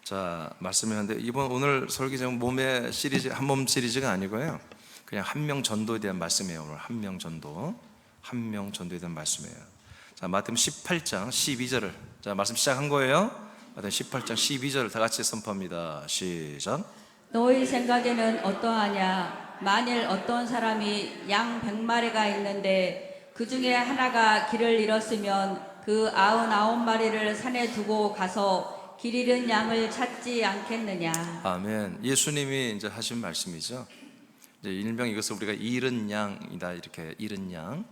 자, 말씀했는데 오늘 설교 제목 몸의 시리즈, 한 몸 시리즈가 아니고요, 그냥 한 명 전도에 대한 말씀이에요. 오늘 한 명 전도에 대한 말씀이에요. 자, 마태복음 18장 12절을 자 말씀 시작한 거예요. 마태복음 18장 12절을 다 같이 선포합니다. 시작. 너희 생각에는 어떠하냐? 만일 어떤 사람이 양 100마리가 있는데 그 중에 하나가 길을 잃었으면 그 99마리를 산에 두고 가서 길 잃은 양을 찾지 않겠느냐? 아멘. 예수님이 이제 하신 말씀이죠. 이제 일명 이것을 우리가 잃은 양이다, 이렇게 잃은 양.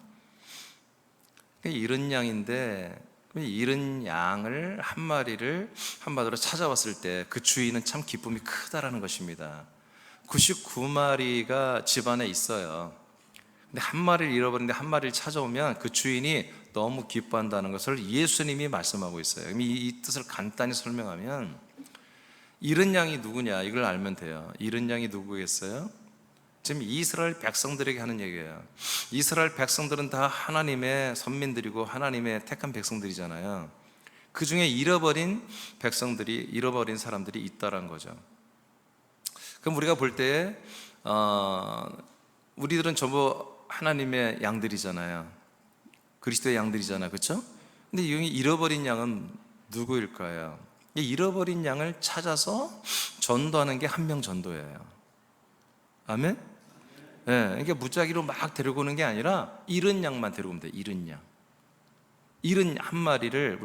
잃은 양인데, 잃은 양을 한 마리를 한마디로 찾아왔을 때 그 주인은 참 기쁨이 크다라는 것입니다. 99마리가 집안에 있어요. 근데 한 마리를 잃어버렸는데 한 마리를 찾아오면 그 주인이 너무 기뻐한다는 것을 예수님이 말씀하고 있어요. 이 뜻을 간단히 설명하면, 잃은 양이 누구냐 이걸 알면 돼요. 잃은 양이 누구겠어요? 지금 이스라엘 백성들에게 하는 얘기예요. 이스라엘 백성들은 다 하나님의 선민들이고 하나님의 택한 백성들이잖아요. 그 중에 잃어버린 사람들이 있다란 거죠. 그럼 우리가 볼 때 우리들은 전부 하나님의 양들이잖아요. 그리스도의 양들이잖아요, 그렇죠? 근데 이 잃어버린 양은 누구일까요? 이 잃어버린 양을 찾아서 전도하는 게 한 명 전도예요. 아멘? 네, 그러니까 무작위로 막 데리고 오는 게 아니라 잃은 양만 데리고 오면 돼. 잃은 양. 잃은 한 마리를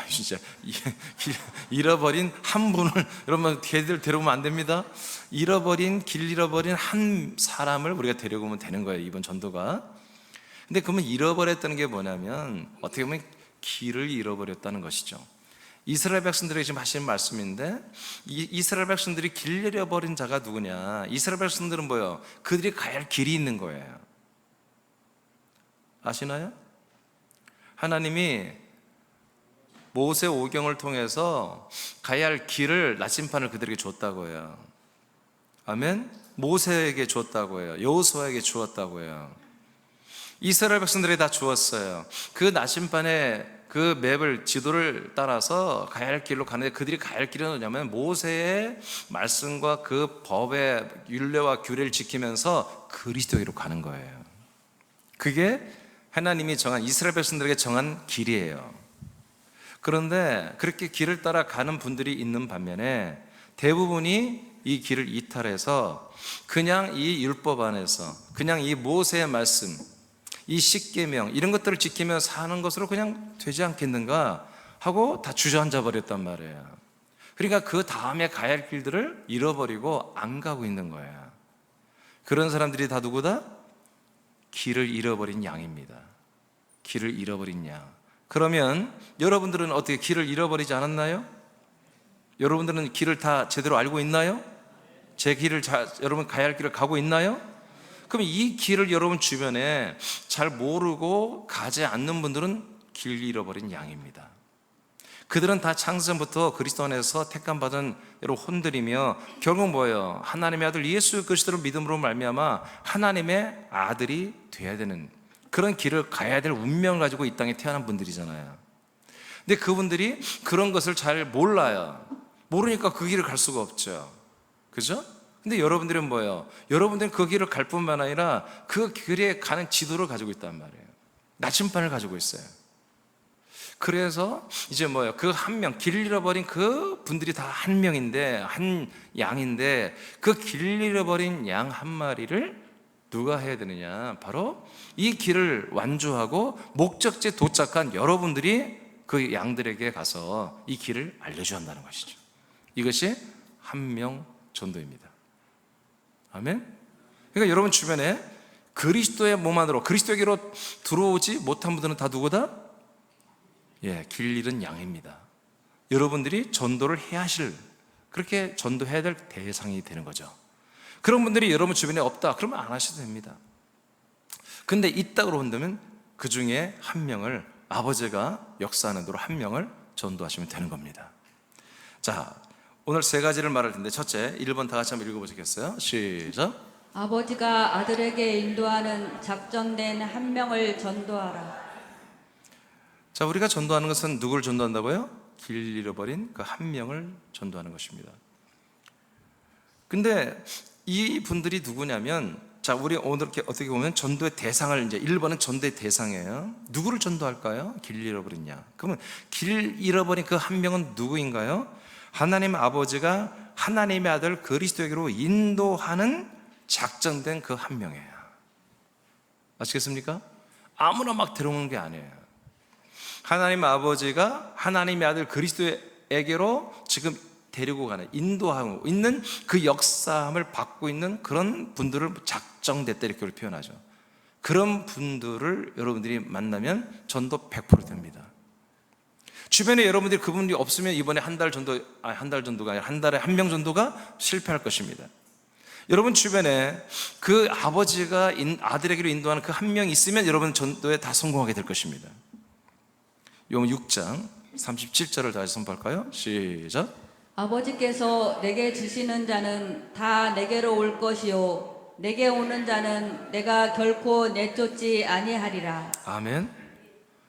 진짜 잃어버린 한 분을, 여러분 걔들 데려오면 안 됩니다. 길 잃어버린 한 사람을 우리가 데려오면 되는 거예요, 이번 전도가. 근데 그러면 잃어버렸다는 게 뭐냐면 어떻게 보면 길을 잃어버렸다는 것이죠. 이스라엘 백성들에게 지금 하시는 말씀인데, 이스라엘 백성들이 길 잃어버린 자가 누구냐? 이스라엘 백성들은 뭐예요? 그들이 가야 할 길이 있는 거예요. 아시나요? 하나님이 모세 오경을 통해서 가야 할 길을, 나침판을 그들에게 줬다고 해요. 아멘? 모세에게 줬다고 해요. 여호수아에게 주었다고 해요. 이스라엘 백성들이 다 주었어요. 그 나침판에 그 맵을, 지도를 따라서 가야 할 길로 가는데, 그들이 가야 할 길은 뭐냐면 모세의 말씀과 그 법의 율례와 규례를 지키면서 그리스도에게로 가는 거예요. 그게 하나님이 정한, 이스라엘 백성들에게 정한 길이에요. 그런데 그렇게 길을 따라 가는 분들이 있는 반면에 대부분이 이 길을 이탈해서 그냥 이 율법 안에서, 그냥 이 모세의 말씀, 이 십계명, 이런 것들을 지키며 사는 것으로 그냥 되지 않겠는가 하고 다 주저앉아 버렸단 말이에요. 그러니까 그 다음에 가야 할 길들을 잃어버리고 안 가고 있는 거예요. 그런 사람들이 다 누구다? 길을 잃어버린 양입니다. 길을 잃어버린 양. 그러면 여러분들은 어떻게 길을 잃어버리지 않았나요? 여러분들은 길을 다 제대로 알고 있나요? 여러분 가야 할 길을 가고 있나요? 그럼 이 길을 여러분 주변에 잘 모르고 가지 않는 분들은 길 잃어버린 양입니다. 그들은 다 창세전부터 그리스도 안에서 택함받은 여러 혼들이며, 결국 뭐예요? 하나님의 아들 예수 그리스도를 믿음으로 말미암아 하나님의 아들이 돼야 되는 그런 길을 가야 될 운명을 가지고 이 땅에 태어난 분들이잖아요. 근데 그분들이 그런 것을 잘 몰라요. 모르니까 그 길을 갈 수가 없죠. 그죠? 근데 여러분들은 뭐예요? 여러분들은 그 길을 갈 뿐만 아니라 그 길에 가는 지도를 가지고 있단 말이에요. 나침반을 가지고 있어요. 그래서 이제 뭐예요? 그 한 명, 길 잃어버린 그 분들이 다 한 명인데, 한 양인데, 그 길 잃어버린 양 한 마리를 누가 해야 되느냐? 바로 이 길을 완주하고 목적지에 도착한 여러분들이 그 양들에게 가서 이 길을 알려줘야 한다는 것이죠. 이것이 한 명 전도입니다. 아멘? 그러니까 여러분 주변에 그리스도의 몸 안으로, 그리스도에게로 들어오지 못한 분들은 다 누구다? 길 잃은 양입니다. 여러분들이 전도를 해야 하실, 그렇게 전도해야 될 대상이 되는 거죠. 그런 분들이 여러분 주변에 없다 그러면 안 하셔도 됩니다. 근데 있다고 한다면 그 중에 한 명을, 아버지가 역사하는 대로 한 명을 전도하시면 되는 겁니다. 자, 오늘 세 가지를 말할 텐데, 첫째, 1번 다 같이 한번 읽어보시겠어요? 시작. 아버지가 아들에게 인도하는 작정된 한 명을 전도하라. 자, 우리가 전도하는 것은 누구를 전도한다고요? 길 잃어버린 그 한 명을 전도하는 것입니다. 근데 이 분들이 누구냐면, 자, 우리 오늘 이렇게 어떻게 보면 전도의 대상을 이제 1번은 전도의 대상이에요. 누구를 전도할까요? 길 잃어버렸냐? 그러면 길 잃어버린 그 한 명은 누구인가요? 하나님 아버지가 하나님의 아들 그리스도에게로 인도하는 작정된 그 한 명이에요. 아시겠습니까? 아무나 막 들어오는 게 아니에요. 하나님 아버지가 하나님의 아들 그리스도에게로 지금 데리고 가는, 인도하고 있는 그 역사함을 받고 있는 그런 분들을 작정됐다 이렇게 표현하죠. 그런 분들을 여러분들이 만나면 전도 100% 됩니다. 주변에 여러분들이 그분이 없으면 이번에 한 달 전도가 아니라 한 달에 한 명 전도가 실패할 것입니다. 여러분 주변에 그 아버지가 아들에게로 인도하는 그 한 명 있으면 여러분 전도에 다 성공하게 될 것입니다. 요한 6장 37절을 다시 선포할까요? 시작. 아버지께서 내게 주시는 자는 다 내게로 올 것이요 내게 오는 자는 내가 결코 내쫓지 아니하리라. 아멘.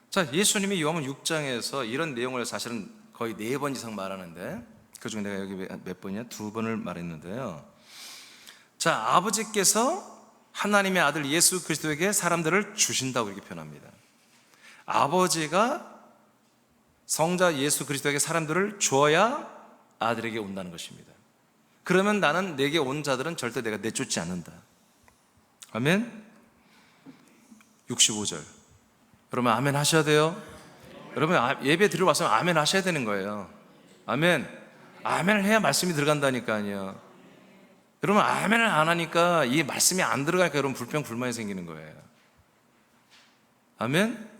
자, 예수님이 요한 6장에서 이런 내용을 사실은 거의 4번 이상 말하는데, 그중에 내가 여기 몇 번이냐? 2번을 말했는데요. 자, 아버지께서 하나님의 아들 예수 그리스도에게 사람들을 주신다고 이렇게 표현합니다. 아버지가 성자 예수 그리스도에게 사람들을 주어야 아들에게 온다는 것입니다. 그러면 나는 내게 온 자들은 절대 내가 내쫓지 않는다. 아멘. 65절. 여러분 아멘 하셔야 돼요. 여러분 예배 드리러 왔으면 아멘 하셔야 되는 거예요. 아멘. 아멘을 해야 말씀이 들어간다니까요. 여러분 아멘을 안 하니까 이 말씀이 안 들어가니까 여러분 불평 불만이 생기는 거예요. 아멘.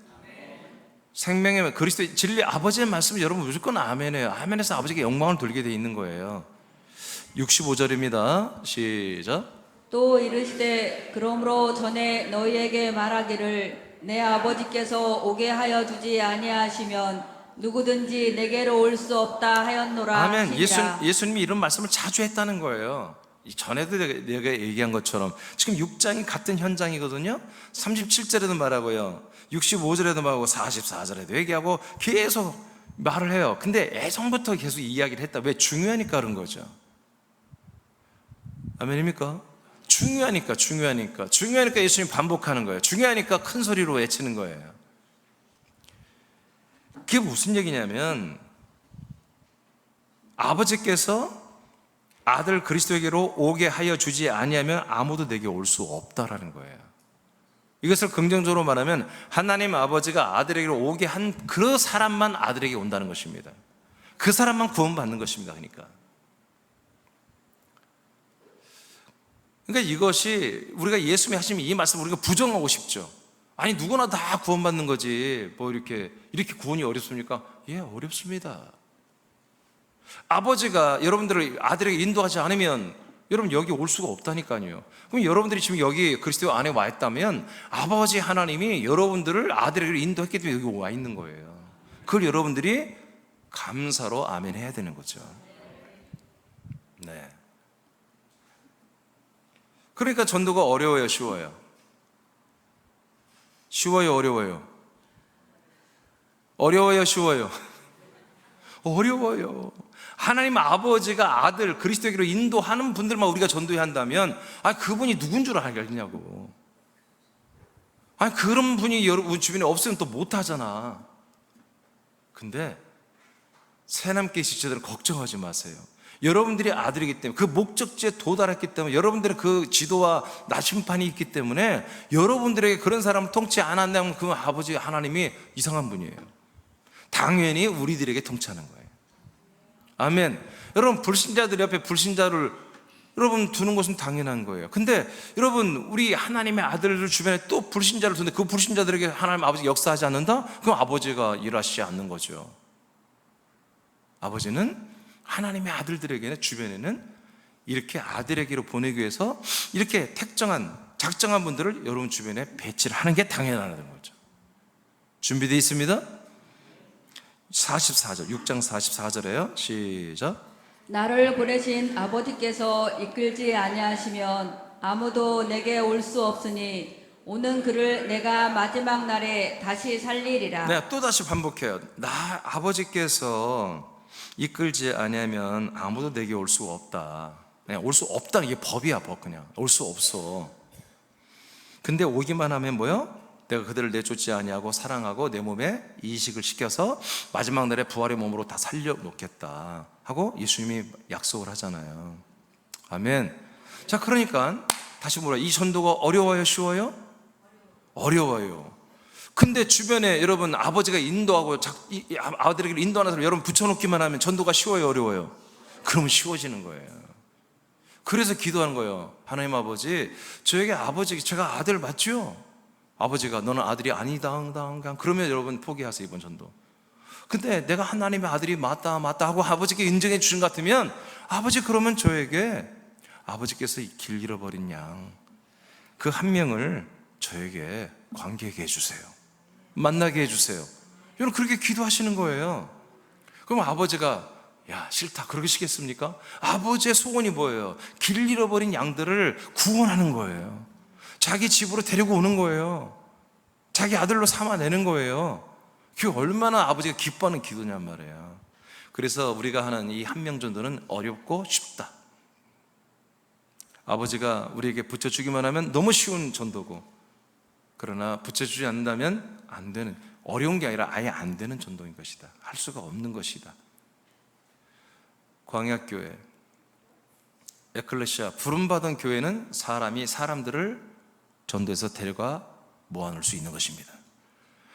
생명의 그리스도의 진리 아버지의 말씀을 여러분 무조건 아멘해요. 아멘해서 아버지께 영광을 돌리게 돼 있는 거예요. 65절입니다. 시작. 또 이르시되 그러므로 전에 너희에게 말하기를 내 아버지께서 오게 하여 주지 아니하시면 누구든지 내게로 올 수 없다 하였노라. 아멘. 하시니라. 예수님이 이런 말씀을 자주 했다는 거예요. 전에도 내가 얘기한 것처럼 지금 6장이 같은 현장이거든요. 37절에도 말하고요, 65절에도 말하고 44절에도 얘기하고 계속 말을 해요. 근데 애성부터 계속 이야기를 했다. 왜? 중요하니까 그런 거죠. 아멘입니까? 중요하니까 예수님이 반복하는 거예요. 중요하니까 큰 소리로 외치는 거예요. 그게 무슨 얘기냐면 아버지께서 아들 그리스도에게로 오게 하여 주지 아니하면 아무도 내게 올 수 없다라는 거예요. 이것을 긍정적으로 말하면 하나님 아버지가 아들에게로 오게 한 그 사람만 아들에게 온다는 것입니다. 그 사람만 구원받는 것입니다. 그러니까 이것이 우리가 예수님이 하시면 이 말씀을 우리가 부정하고 싶죠. 아니 누구나 다 구원받는 거지 뭐 이렇게 구원이 어렵습니까? 예, 어렵습니다. 아버지가 여러분들을 아들에게 인도하지 않으면 여러분 여기 올 수가 없다니까요. 그럼 여러분들이 지금 여기 그리스도 안에 와 있다면 아버지 하나님이 여러분들을 아들에게 인도했기 때문에 여기 와 있는 거예요. 그걸 여러분들이 감사로 아멘 해야 되는 거죠. 네. 그러니까 전도가 어려워요, 쉬워요? 쉬워요, 어려워요? 어려워요, 쉬워요? 어려워요. 하나님 아버지가 아들 그리스도에게로 인도하는 분들만 우리가 전도해야 한다면 그분이 누군 줄 알겠냐고. 그런 분이 여러분 주변에 없으면 또 못하잖아. 근데 새남계 지체들은 걱정하지 마세요. 여러분들이 아들이기 때문에 그 목적지에 도달했기 때문에 여러분들의 그 지도와 나침판이 있기 때문에 여러분들에게 그런 사람을 통치 안 한다면 그 아버지 하나님이 이상한 분이에요. 당연히 우리들에게 통치하는 거예요. 아멘. 여러분 불신자들 옆에 불신자를 여러분 두는 것은 당연한 거예요. 근데 여러분 우리 하나님의 아들들 주변에 또 불신자를 두는데 그 불신자들에게 하나님 아버지가 역사하지 않는다? 그럼 아버지가 일하시지 않는 거죠. 아버지는 하나님의 아들들에게는 주변에는 이렇게 아들에게로 보내기 위해서 이렇게 작정한 분들을 여러분 주변에 배치를 하는 게 당연하다는 거죠. 준비되어 있습니다? 44절, 6장 44절에요. 시작. 나를 보내신 아버지께서 이끌지 아니하시면 아무도 내게 올 수 없으니 오는 그를 내가 마지막 날에 다시 살리리라. 내가 또 다시 반복해요. 나 아버지께서 이끌지 아니하면 아무도 내게 올 수가 없다. 그냥 올 수 없다. 이게 법이야, 법. 그냥 올 수 없어. 근데 오기만 하면 뭐요? 내가 그들을 내쫓지 아니하고 사랑하고 내 몸에 이식을 시켜서 마지막 날에 부활의 몸으로 다 살려놓겠다 하고 예수님이 약속을 하잖아요. 아멘. 자, 그러니까 다시 물어요. 이 전도가 어려워요, 쉬워요? 어려워요. 근데 주변에 여러분 아버지가 인도하고 아들에게 인도하는 사람 여러분 붙여놓기만 하면 전도가 쉬워요, 어려워요? 그러면 쉬워지는 거예요. 그래서 기도하는 거예요. 하나님 아버지, 저에게 아버지, 제가 아들 맞죠? 아버지가 너는 아들이 아니다, 그러면 여러분 포기하세요, 이번 전도. 근데 내가 하나님의 아들이 맞다 하고 아버지께 인정해 주신 것 같으면 아버지, 그러면 저에게 아버지께서 길 잃어버린 양 그 한 명을 저에게 관계하게 해주세요. 만나게 해주세요. 여러분 그렇게 기도하시는 거예요. 그럼 아버지가 야 싫다 그러시겠습니까? 아버지의 소원이 뭐예요? 길 잃어버린 양들을 구원하는 거예요. 자기 집으로 데리고 오는 거예요. 자기 아들로 삼아내는 거예요. 그게 얼마나 아버지가 기뻐하는 기도냔 말이에요. 그래서 우리가 하는 이 한 명 전도는 어렵고 쉽다. 아버지가 우리에게 붙여주기만 하면 너무 쉬운 전도고, 그러나 붙여주지 않는다면 안 되는, 어려운 게 아니라 아예 안 되는 전도인 것이다. 할 수가 없는 것이다. 광약교회, 에클레시아, 부름받은 교회는 사람이 사람들을 전도해서 데려가 모아놓을 수 있는 것입니다.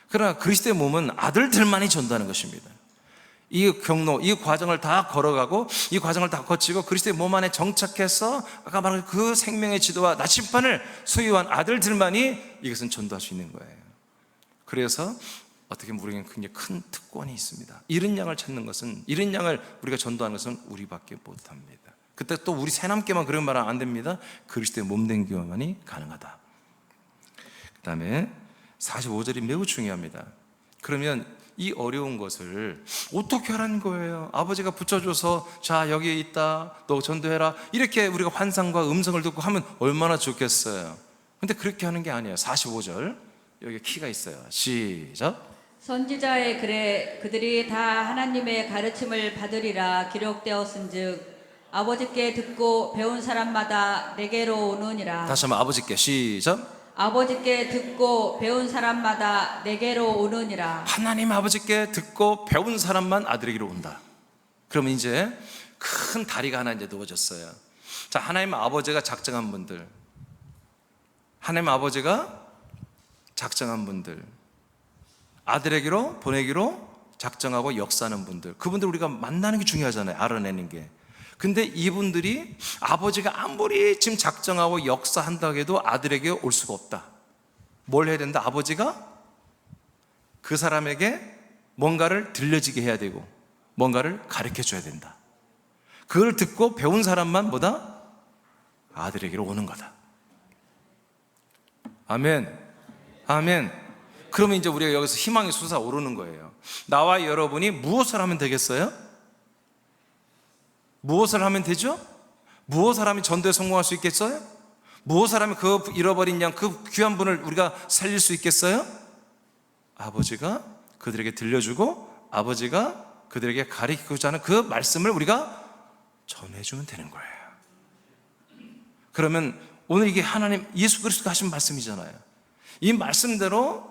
그러나 그리스도의 몸은 아들들만이 전도하는 것입니다. 이 경로, 이 과정을 다 걸어가고 이 과정을 다 거치고 그리스도의 몸 안에 정착해서 아까 말한 그 생명의 지도와 나침판을 소유한 아들들만이 이것은 전도할 수 있는 거예요. 그래서 어떻게 보면 우리에게는 굉장히 큰 특권이 있습니다. 잃은 양을 찾는 것은, 잃은 양을 우리가 전도하는 것은 우리밖에 못합니다. 그때 또 우리 새남께만 그런 말은 안 됩니다. 그리스도의 몸된 교만이 가능하다. 그 다음에 45절이 매우 중요합니다. 그러면 이 어려운 것을 어떻게 하라는 거예요? 아버지가 붙여줘서 자 여기 있다 너 전도해라 이렇게 우리가 환상과 음성을 듣고 하면 얼마나 좋겠어요. 근데 그렇게 하는 게 아니에요. 45절 여기 키가 있어요. 시작. 선지자의 글에 그들이 다 하나님의 가르침을 받으리라 기록되었은즉 아버지께 듣고 배운 사람마다 내게로 오느니라. 다시 한번 아버지께 시작. 아버지께 듣고 배운 사람마다 내게로 오느니라. 하나님 아버지께 듣고 배운 사람만 아들에게로 온다. 그러면 이제 큰 다리가 하나 이제 놓아졌어요. 자, 하나님 아버지가 작정한 분들, 하나님 아버지가 작정한 분들, 아들에게로 보내기로 작정하고 역사하는 분들, 그분들 우리가 만나는 게 중요하잖아요. 알아내는 게. 근데 이분들이 아버지가 아무리 지금 작정하고 역사한다고 해도 아들에게 올 수가 없다. 뭘 해야 된다? 아버지가 그 사람에게 뭔가를 들려지게 해야 되고 뭔가를 가르쳐 줘야 된다. 그걸 듣고 배운 사람만 뭐다? 아들에게로 오는 거다. 아멘. 아멘. 그러면 이제 우리가 여기서 희망이 솟아오르는 거예요. 나와 여러분이 무엇을 하면 되겠어요? 무엇을 하면 되죠? 무엇을 하면 전도에 성공할 수 있겠어요? 무엇을 하면 그 잃어버린 양, 그 귀한 분을 우리가 살릴 수 있겠어요? 아버지가 그들에게 들려주고 아버지가 그들에게 가르치고자 하는 그 말씀을 우리가 전해주면 되는 거예요. 그러면 오늘 이게 하나님 예수 그리스도가 하신 말씀이잖아요. 이 말씀대로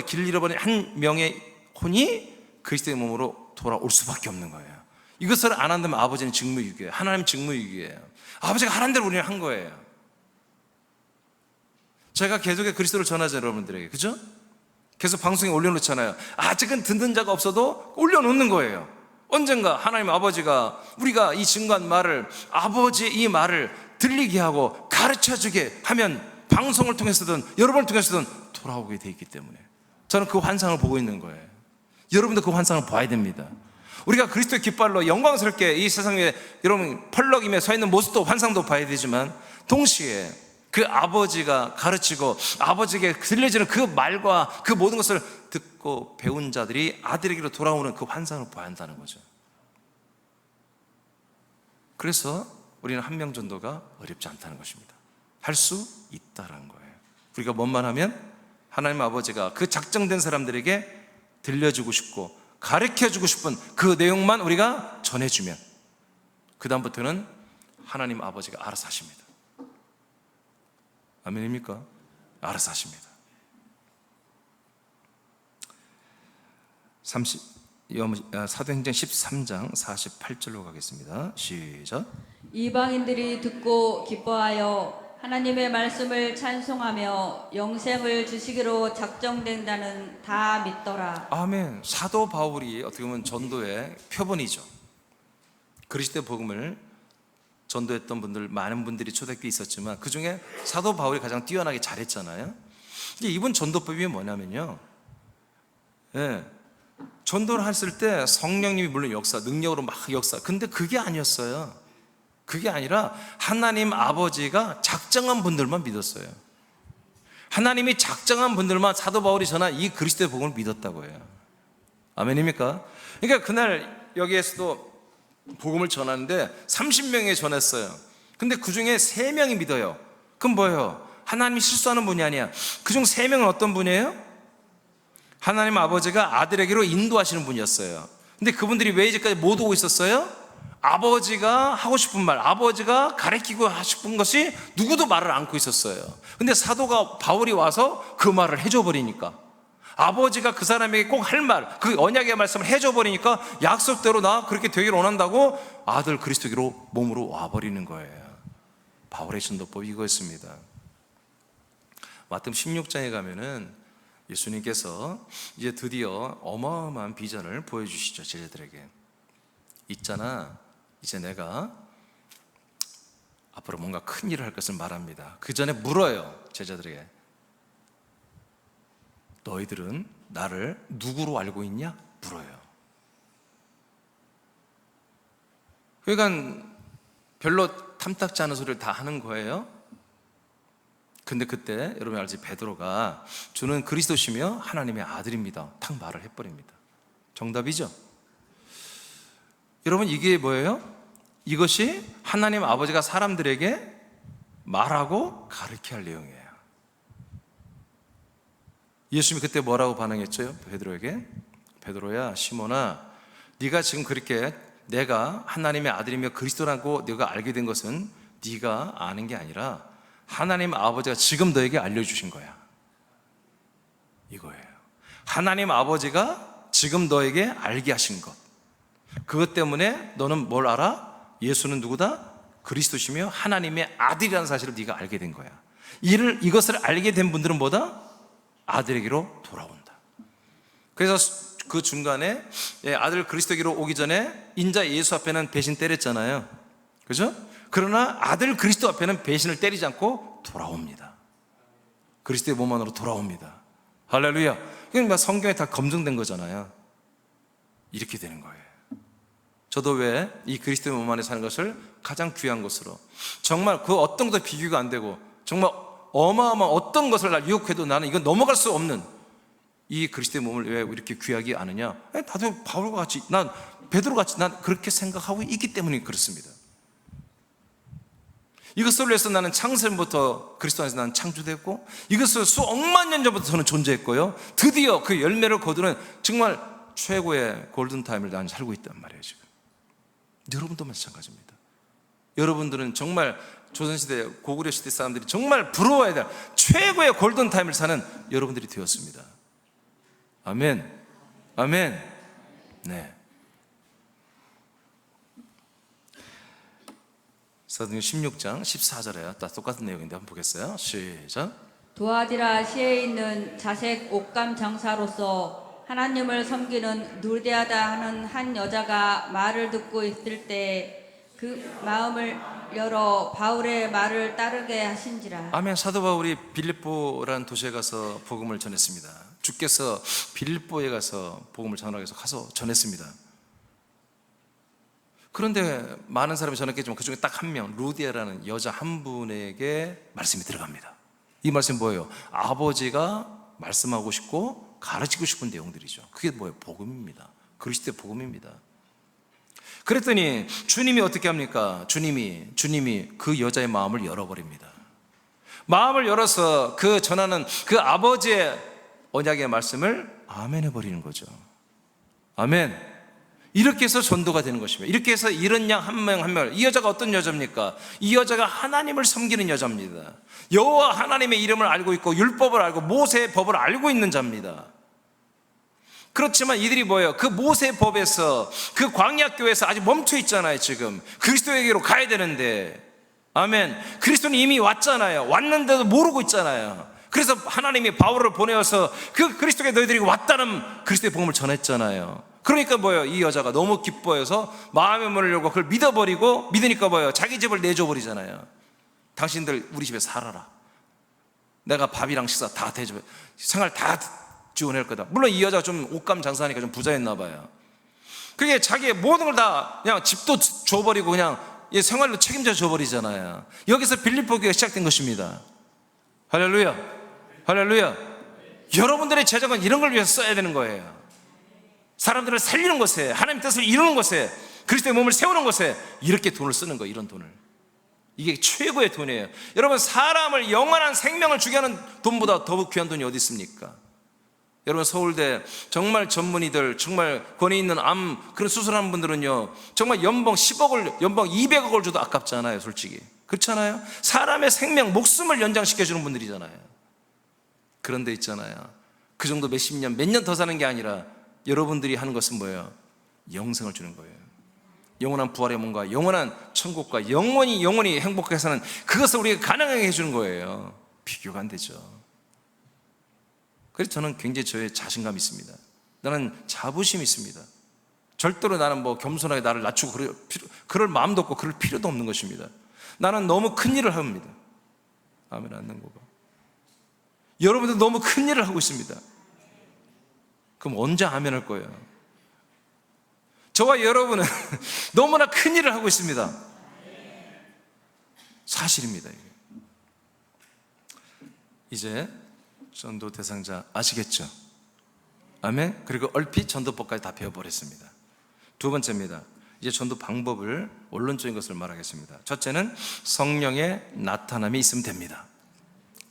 길 잃어버린 한 명의 혼이 그리스도의 몸으로 돌아올 수밖에 없는 거예요. 이것을 안 한다면 아버지는 직무유기예요. 하나님 직무유기예요. 아버지가 하라는 대로 우리는 한 거예요. 제가 계속해 그리스도를 전하잖아요, 여러분들에게. 그죠? 계속 방송에 올려놓잖아요. 아직은 듣는 자가 없어도 올려놓는 거예요. 언젠가 하나님 아버지가 우리가 이 증거한 말을, 아버지의 이 말을 들리게 하고 가르쳐주게 하면 방송을 통해서든 여러분을 통해서든 돌아오게 돼 있기 때문에 저는 그 환상을 보고 있는 거예요. 여러분도 그 환상을 봐야 됩니다. 우리가 그리스도의 깃발로 영광스럽게 이 세상에 여러분 펄럭임에 서 있는 모습도 환상도 봐야 되지만 동시에 그 아버지가 가르치고 아버지에게 들려지는 그 말과 그 모든 것을 듣고 배운 자들이 아들에게로 돌아오는 그 환상을 봐야 한다는 거죠. 그래서 우리는 한 명 전도가 어렵지 않다는 것입니다. 할 수 있다는 거예요. 우리가 뭔만 하면 하나님 아버지가 그 작정된 사람들에게 들려주고 싶고 가르쳐주고 싶은 그 내용만 우리가 전해주면 그 다음부터는 하나님 아버지가 알아서 하십니다. 아멘입니까? 알아서 하십니다. 사도행전 13장 48절로 가겠습니다. 시작. 이방인들이 듣고 기뻐하여 하나님의 말씀을 찬송하며 영생을 주시기로 작정된다는 다 믿더라. 아멘. 사도 바울이 어떻게 보면 전도의 표본이죠. 그리스도의 복음을 전도했던 분들, 많은 분들이 초대교회에 있었지만 그 중에 사도 바울이 가장 뛰어나게 잘했잖아요. 근데 이분 전도법이 뭐냐면요, 전도를 했을 때 성령님이 물론 역사, 능력으로 막 역사, 근데 그게 아니었어요. 그게 아니라 하나님 아버지가 작정한 분들만 믿었어요. 하나님이 작정한 분들만 사도 바울이 전한 이 그리스도의 복음을 믿었다고 해요. 아멘입니까? 그러니까 그날 여기에서도 복음을 전하는데 30명이 전했어요. 근데 그 중에 3명이 믿어요. 그럼 뭐예요? 하나님이 실수하는 분이 아니야. 그중 3명은 어떤 분이에요? 하나님 아버지가 아들에게로 인도하시는 분이었어요. 근데 그분들이 왜 이제까지 못 오고 있었어요? 아버지가 하고 싶은 말, 아버지가 가르치고 싶은 것이 누구도 말을 않고 있었어요. 근데 사도가 바울이 와서 그 말을 해줘 버리니까, 아버지가 그 사람에게 꼭 할 말, 그 언약의 말씀을 해줘 버리니까 약속대로 나 그렇게 되기를 원한다고 아들 그리스도로 몸으로 와버리는 거예요. 바울의 전도법이 이거였습니다. 마태복음 16장에 가면은 예수님께서 이제 드디어 어마어마한 비전을 보여주시죠. 제자들에게. 있잖아, 이제 내가 앞으로 뭔가 큰 일을 할 것을 말합니다. 그 전에 물어요. 제자들에게. 너희들은 나를 누구로 알고 있냐? 물어요. 그러니까 별로 탐탁지 않은 소리를 다 하는 거예요. 근데 그때 여러분 알지? 베드로가 주는 그리스도시며 하나님의 아들입니다. 탁 말을 해버립니다. 정답이죠? 여러분 이게 뭐예요? 이것이 하나님 아버지가 사람들에게 말하고 가르쳐야 할 내용이에요. 예수님이 그때 뭐라고 반응했죠? 베드로에게. 베드로야, 시몬아, 네가 지금 그렇게 내가 하나님의 아들이며 그리스도라고 네가 알게 된 것은 네가 아는 게 아니라 하나님 아버지가 지금 너에게 알려주신 거야. 이거예요. 하나님 아버지가 지금 너에게 알게 하신 것. 그것 때문에 너는 뭘 알아? 예수는 누구다? 그리스도시며 하나님의 아들이라는 사실을 네가 알게 된 거야. 이것을 알게 된 분들은 뭐다? 아들에게로 돌아온다. 그래서 그 중간에 아들 그리스도에게로 오기 전에 인자 예수 앞에는 배신 때렸잖아요. 그죠? 그러나 아들 그리스도 앞에는 배신을 때리지 않고 돌아옵니다. 그리스도의 몸 안으로 돌아옵니다. 할렐루야. 그러니까 성경에 다 검증된 거잖아요. 이렇게 되는 거예요. 저도 왜 이 그리스도의 몸 안에 사는 것을 가장 귀한 것으로, 정말 그 어떤 것도 비교가 안 되고 정말 어마어마한 어떤 것을 날 유혹해도 나는 이건 넘어갈 수 없는 이 그리스도의 몸을 왜 이렇게 귀하게 아느냐? 나도 바울과 같이, 난 베드로 같이 난 그렇게 생각하고 있기 때문에 그렇습니다. 이것을 위해서 나는 창세부터 그리스도 안에서 나는 창조됐고, 이것을 수억만 년 전부터 저는 존재했고요, 드디어 그 열매를 거두는 정말 최고의 골든타임을 나는 살고 있단 말이에요. 지금 여러분도 마찬가지입니다. 여러분들은 정말 조선시대, 고구려시대 사람들이 정말 부러워해야 될 최고의 골든타임을 사는 여러분들이 되었습니다. 아멘. 아멘. 네. 사도행전 16장 14절에 다 똑같은 내용인데 한번 보겠어요. 시작. 도아디라 시에 있는 자색 옷감 장사로서 하나님을 섬기는 누르디아다 하는 한 여자가 말을 듣고 있을 때 그 마음을 열어 바울의 말을 따르게 하신지라. 아멘. 사도 바울이 빌립보라는 도시에 가서 복음을 전했습니다. 주께서 빌립보에 가서 복음을 전하기 위해서 가서 전했습니다. 그런데 많은 사람이 전했겠지만 그 중에 딱 한 명, 루디아라는 여자 한 분에게 말씀이 들어갑니다. 이 말씀이 뭐예요? 아버지가 말씀하고 싶고 가르치고 싶은 내용들이죠. 그게 뭐예요? 복음입니다. 그리스도의 복음입니다. 그랬더니 주님이 어떻게 합니까? 주님이 그 여자의 마음을 열어버립니다. 마음을 열어서 그 전하는 그 아버지의 언약의 말씀을 아멘 해버리는 거죠. 아멘. 이렇게 해서 전도가 되는 것입니다. 이렇게 해서 이런 양 한 명 한 명. 이 여자가 어떤 여자입니까? 이 여자가 하나님을 섬기는 여자입니다. 여호와 하나님의 이름을 알고 있고 율법을 알고 모세의 법을 알고 있는 자입니다. 그렇지만 이들이 뭐예요? 그 모세의 법에서, 그 광야교회에서 아직 멈춰 있잖아요. 지금 그리스도에게로 가야 되는데, 아멘. 그리스도는 이미 왔잖아요. 왔는데도 모르고 있잖아요. 그래서 하나님이 바울을 보내어서 그 그리스도께 너희들이 왔다는 그리스도의 복음을 전했잖아요. 그러니까 뭐예요? 이 여자가 너무 기뻐해서 마음의 문을 열고 그걸 믿어버리고, 믿으니까 뭐예요? 자기 집을 내줘버리잖아요. 당신들 우리 집에 살아라. 내가 밥이랑 식사 다 대줘, 생활 다 지원할 거다. 물론 이 여자가 좀 옷감 장사하니까 좀 부자였나 봐요. 그게 자기의 모든 걸 다 그냥 집도 줘버리고 그냥 생활로 책임져 줘버리잖아요. 여기서 빌립보 교회가 시작된 것입니다. 할렐루야, 할렐루야. 여러분들의 재정은 이런 걸 위해서 써야 되는 거예요. 사람들을 살리는 것에, 하나님 뜻을 이루는 것에, 그리스도의 몸을 세우는 것에 이렇게 돈을 쓰는 거예요. 이런 돈을. 이게 최고의 돈이에요. 여러분, 사람을, 영원한 생명을 주게 하는 돈보다 더 귀한 돈이 어디 있습니까? 여러분, 서울대 정말 전문의들, 정말 권위 있는 암 그런 수술하는 분들은요, 정말 연봉 10억을, 연봉 200억을 줘도 아깝잖아요. 솔직히 그렇잖아요. 사람의 생명, 목숨을 연장시켜주는 분들이잖아요. 그런데 있잖아요, 그 정도 몇십 년, 몇 년 더 사는 게 아니라 여러분들이 하는 것은 뭐예요? 영생을 주는 거예요. 영원한 부활의 몸과 영원한 천국과 영원히 행복하게 사는 그것을 우리가 가능하게 해주는 거예요. 비교가 안 되죠. 그래서 저는 굉장히 저의 자신감이 있습니다. 나는 자부심이 있습니다. 절대로 나는 뭐 겸손하게 나를 낮추고 그럴 마음도 없고 그럴 필요도 없는 것입니다. 나는 너무 큰 일을 합니다. 아멘 안 는 거고. 여러분들 너무 큰 일을 하고 있습니다. 그럼 언제 아멘 할 거예요? 저와 여러분은 너무나 큰 일을 하고 있습니다. 사실입니다. 이제 전도 대상자 아시겠죠? 아멘. 그리고 얼핏 전도법까지 다 배워버렸습니다. 두 번째입니다. 이제 전도 방법을, 원론적인 것을 말하겠습니다. 첫째는 성령의 나타남이 있으면 됩니다.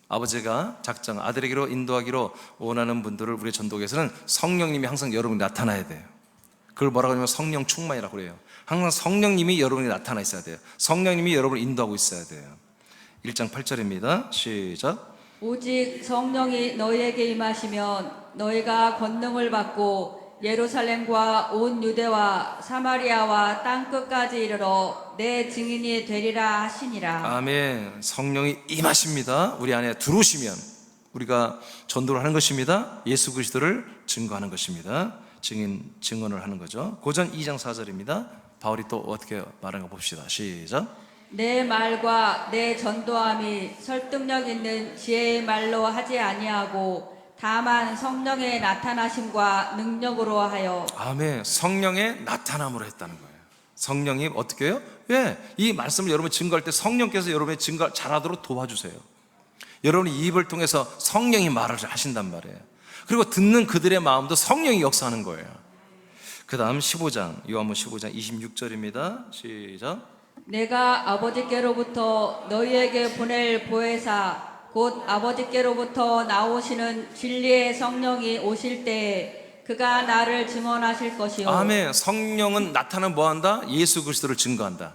아버지가 작정 아들에게로 인도하기로 원하는 분들을 우리 전도교에서는 성령님이 항상 여러분이 나타나야 돼요. 그걸 뭐라고 하냐면 성령 충만이라고 그래요. 항상 성령님이 여러분이 나타나 있어야 돼요. 성령님이 여러분을 인도하고 있어야 돼요. 1장 8절입니다. 시작. 오직 성령이 너희에게 임하시면 너희가 권능을 받고 예루살렘과 온 유대와 사마리아와 땅끝까지 이르러 내 증인이 되리라 하시니라. 아멘. 성령이 임하십니다. 우리 안에 들어오시면 우리가 전도를 하는 것입니다. 예수 그리스도를 증거하는 것입니다. 증언을 하는 거죠. 고전 2장 4절입니다. 바울이 또 어떻게 말하는 거 봅시다. 시작. 내 말과 내 전도함이 설득력 있는 지혜의 말로 하지 아니하고 다만 성령의 나타나심과 능력으로 하여. 아멘. 성령의 나타남으로 했다는 거예요. 성령이 어떻게 해요? 예, 이 말씀을 여러분 증거할 때 성령께서 여러분의 증거 잘하도록 도와주세요. 여러분의 입을 통해서 성령이 말을 하신단 말이에요. 그리고 듣는 그들의 마음도 성령이 역사하는 거예요. 그 다음 15장, 요한복음 15장 26절입니다. 시작. 내가 아버지께로부터 너희에게 보낼 보혜사 곧 아버지께로부터 나오시는 진리의 성령이 오실 때에 그가 나를 증언하실 것이요. 아멘. 성령은 나타나면 뭐한다? 예수 그리스도를 증거한다.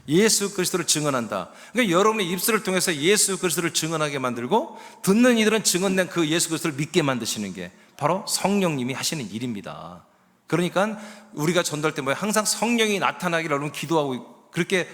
예수 그리스도를 증언한다. 그러니까 여러분의 입술을 통해서 예수 그리스도를 증언하게 만들고 듣는 이들은 증언된 그 예수 그리스도를 믿게 만드시는 게 바로 성령님이 하시는 일입니다. 그러니까 우리가 전도할 때 항상 성령이 나타나기를 여러분 기도하고 그렇게